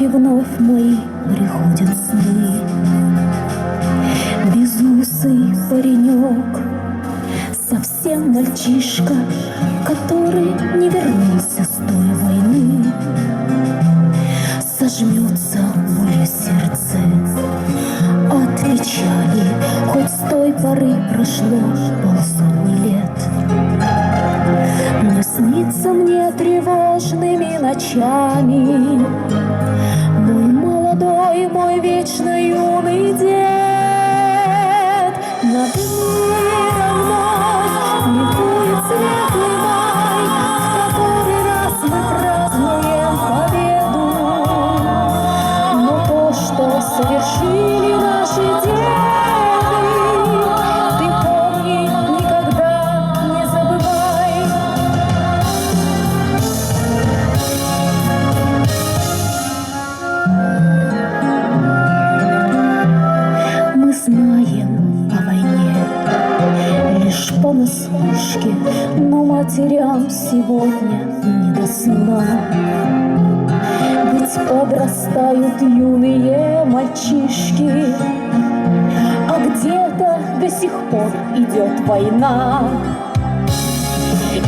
и вновь мои приходят сны. Безусый паренек, совсем мальчишка, который не вернулся с той войны. Сожмется болью сердце от печали, хоть с той поры прошло полсотни лет. Но снится мне тревожными ночами мой молодой, мой вечно юный дед. Над миром вновь мигует светлый май, в который раз мы празднуем победу. Но то, что совершили наши деды, ты помни, никогда не забывай. Мы знаем о войне лишь понаслышке, но матерям сегодня не до сна. Ведь подрастают юные мальчишки, а где-то до сих пор идет война.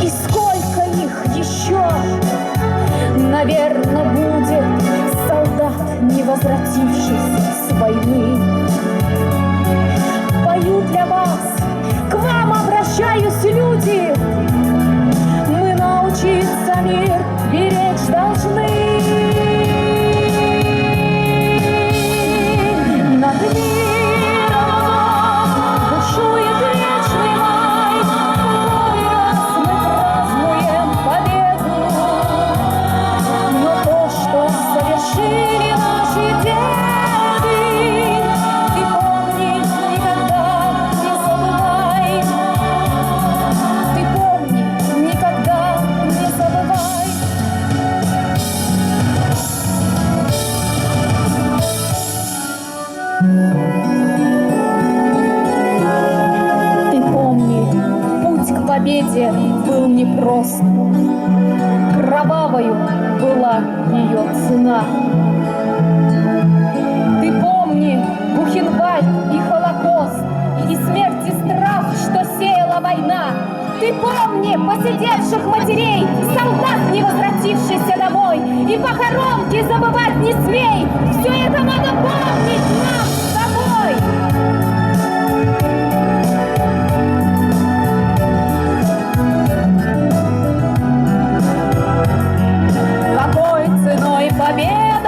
И сколько их еще, наверное, будет солдат, не возвратившись с войны. Пою для вас, к вам обращаюсь, люди. Мы научиться мир беречь должны. Над миром бушует вечный май, который раз мы празднуем победу. Но то, что совершили наши деды, ты помни, никогда не забывай. Ты помни, никогда не забывай. Ты помни, путь к победе был непрост, кровавою была ее цена. Ты помни Бухенвальд и Холокост, и смерть и страх, что сеяла война. Ты помни посидевших матерей, солдат, не возвратившихся домой, и похоронки забывать не смей. Все это надо помнить нам с тобой. Какой ценой победы